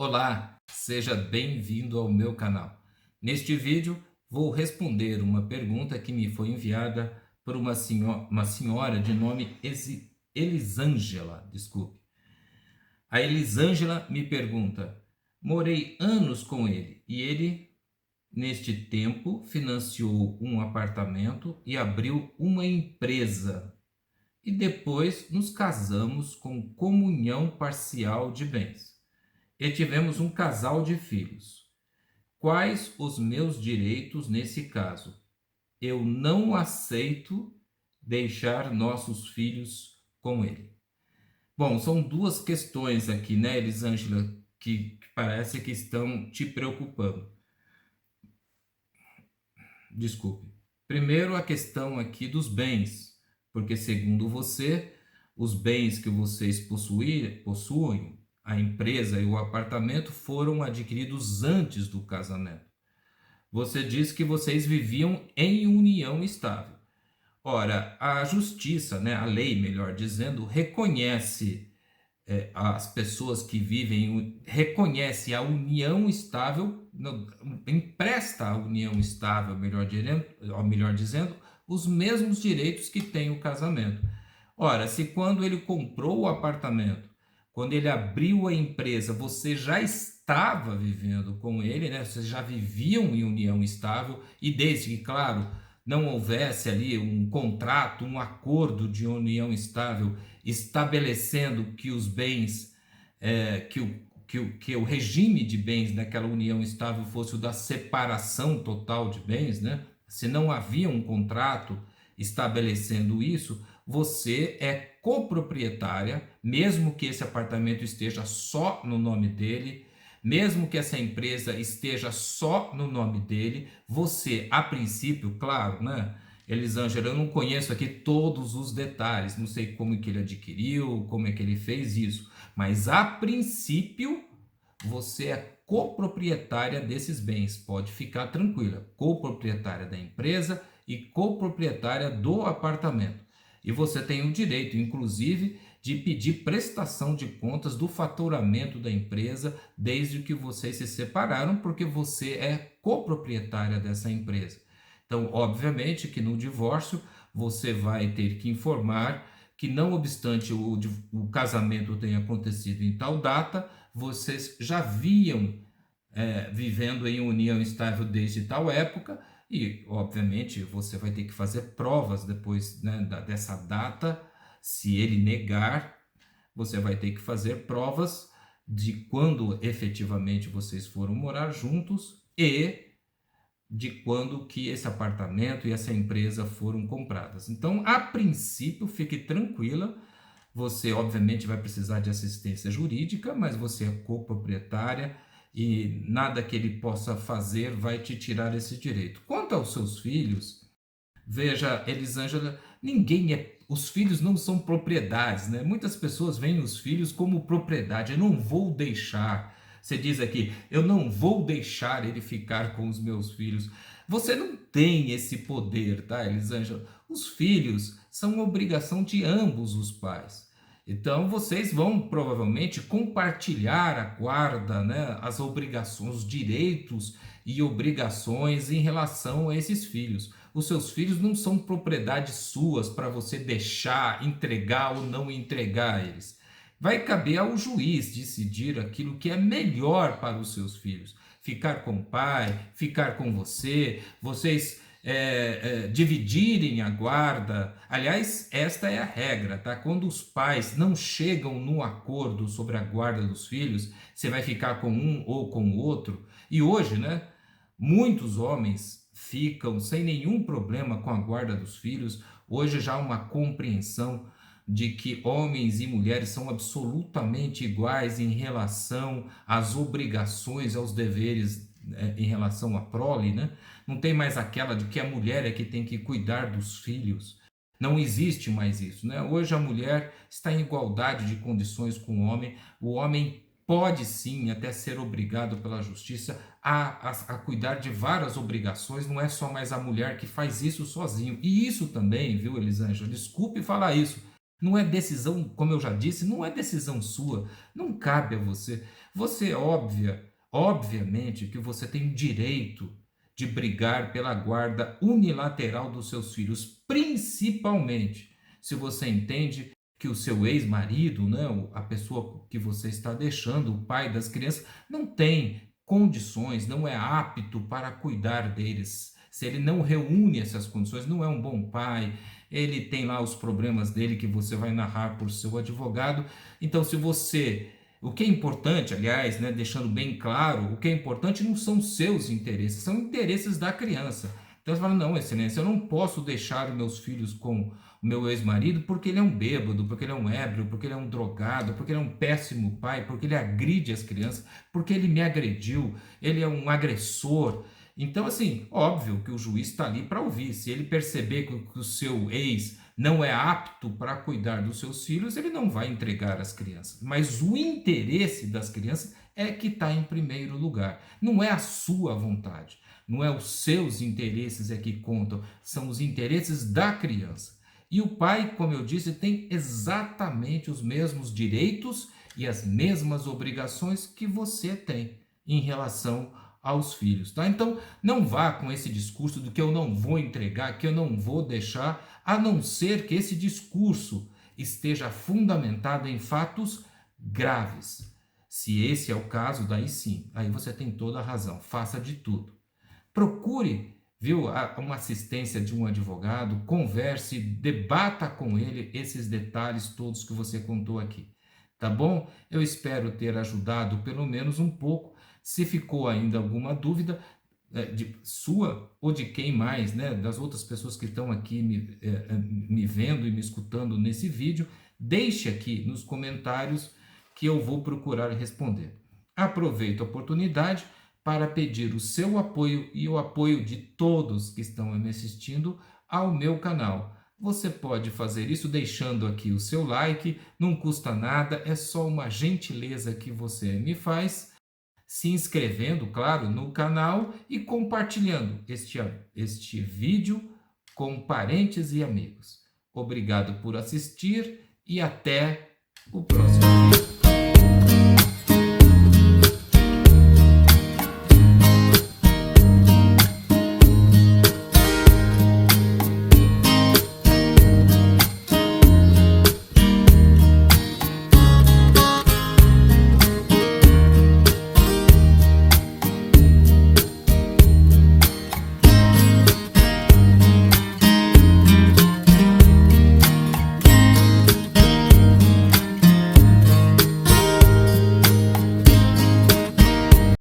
Olá, seja bem-vindo ao meu canal. Neste vídeo, vou responder uma pergunta que me foi enviada por uma senhora de nome Elisângela, desculpe. A Elisângela me pergunta: morei anos com ele e ele, neste tempo, financiou um apartamento e abriu uma empresa. E depois nos casamos com comunhão parcial de bens. E tivemos um casal de filhos. Quais os meus direitos nesse caso? Eu não aceito deixar nossos filhos com ele. Bom, são duas questões aqui, né, Elisângela, que parece que estão te preocupando. Desculpe. Primeiro, a questão aqui dos bens, porque segundo você, os bens que vocês possuem, a empresa e o apartamento foram adquiridos antes do casamento. Você diz que vocês viviam em união estável. Ora, a justiça, né, a lei, melhor dizendo, reconhece as pessoas que vivem, reconhece a união estável, empresta a união estável, melhor dizendo, os mesmos direitos que tem o casamento. Ora, se quando ele comprou o apartamento, quando ele abriu a empresa, você já estava vivendo com ele, né? Vocês já viviam em união estável e desde que, claro, não houvesse ali um contrato, um acordo de união estável estabelecendo que os bens, que o regime de bens naquela união estável fosse o da separação total de bens, né? Se não havia um contrato estabelecendo isso, você é coproprietária, mesmo que esse apartamento esteja só no nome dele, mesmo que essa empresa esteja só no nome dele, você, a princípio, claro, né? Elisângela, eu não conheço aqui todos os detalhes, não sei como que ele adquiriu, como é que ele fez isso, mas a princípio você é coproprietária desses bens, pode ficar tranquila, coproprietária da empresa e coproprietária do apartamento. E você tem o direito, inclusive, de pedir prestação de contas do faturamento da empresa desde que vocês se separaram, porque você é coproprietária dessa empresa. Então, obviamente que no divórcio você vai ter que informar que, não obstante o casamento tenha acontecido em tal data, vocês já viam vivendo em união estável desde tal época e, obviamente, você vai ter que fazer provas depois, né, dessa data. Se ele negar, você vai ter que fazer provas de quando efetivamente vocês foram morar juntos e de quando que esse apartamento e essa empresa foram compradas. Então, a princípio, fique tranquila. Você, obviamente, vai precisar de assistência jurídica, mas você é coproprietária e nada que ele possa fazer vai te tirar esse direito. Quanto aos seus filhos, veja, Elisângela, os filhos não são propriedades, né? Muitas pessoas veem os filhos como propriedade. Eu não vou deixar. Você diz aqui, eu não vou deixar ele ficar com os meus filhos. Você não tem esse poder, tá, Elisângela? Os filhos são obrigação de ambos os pais. Então vocês vão provavelmente compartilhar a guarda, né, as obrigações, os direitos e obrigações em relação a esses filhos. Os seus filhos não são propriedades suas para você deixar, entregar ou não entregar a eles. Vai caber ao juiz decidir aquilo que é melhor para os seus filhos. Ficar com o pai, ficar com você, vocês dividirem a guarda. Aliás, esta é a regra, tá? Quando os pais não chegam num acordo sobre a guarda dos filhos, você vai ficar com um ou com o outro. E hoje, né? Muitos homens ficam sem nenhum problema com a guarda dos filhos. Hoje já há uma compreensão de que homens e mulheres são absolutamente iguais em relação às obrigações, aos deveres, em relação à prole, né? Não tem mais aquela de que a mulher é que tem que cuidar dos filhos. Não existe mais isso, né? Hoje a mulher está em igualdade de condições com o homem pode sim até ser obrigado pela justiça a cuidar de várias obrigações, não é só mais a mulher que faz isso sozinho. E isso também, viu, Elisângela? Desculpe falar isso, Não é decisão, como eu já disse, não é decisão sua, não cabe a você. Você, obviamente, que você tem o direito de brigar pela guarda unilateral dos seus filhos, principalmente se você entende que o seu ex-marido, né, a pessoa que você está deixando, o pai das crianças, não tem condições, não é apto para cuidar deles. Se ele não reúne essas condições, não é um bom pai, ele tem lá os problemas dele que você vai narrar por seu advogado. Então, se você. O que é importante, aliás, né, deixando bem claro, o que é importante não são seus interesses, são interesses da criança. Então você fala, não, excelência, eu não posso deixar os meus filhos com o meu ex-marido porque ele é um bêbado, porque ele é um ébrio, porque ele é um drogado, porque ele é um péssimo pai, porque ele agride as crianças, porque ele me agrediu, ele é um agressor. Então, assim, óbvio que o juiz está ali para ouvir. Se ele perceber que o seu ex não é apto para cuidar dos seus filhos, ele não vai entregar as crianças. Mas o interesse das crianças é que está em primeiro lugar. Não é a sua vontade, não é os seus interesses é que contam, são os interesses da criança. E o pai, como eu disse, tem exatamente os mesmos direitos e as mesmas obrigações que você tem em relação aos filhos, tá? Então, não vá com esse discurso do que eu não vou entregar, que eu não vou deixar, a não ser que esse discurso esteja fundamentado em fatos graves. Se esse é o caso, daí sim, aí você tem toda a razão, faça de tudo. Procure, viu, uma assistência de um advogado, converse, debata com ele esses detalhes todos que você contou aqui, tá bom? Eu espero ter ajudado pelo menos um pouco. Se ficou ainda alguma dúvida, de sua ou de quem mais, né, das outras pessoas que estão aqui me vendo e me escutando nesse vídeo, deixe aqui nos comentários que eu vou procurar responder. Aproveito a oportunidade para pedir o seu apoio e o apoio de todos que estão me assistindo ao meu canal. Você pode fazer isso deixando aqui o seu like, não custa nada, é só uma gentileza que você me faz, se inscrevendo, claro, no canal e compartilhando este vídeo com parentes e amigos. Obrigado por assistir e até o próximo vídeo.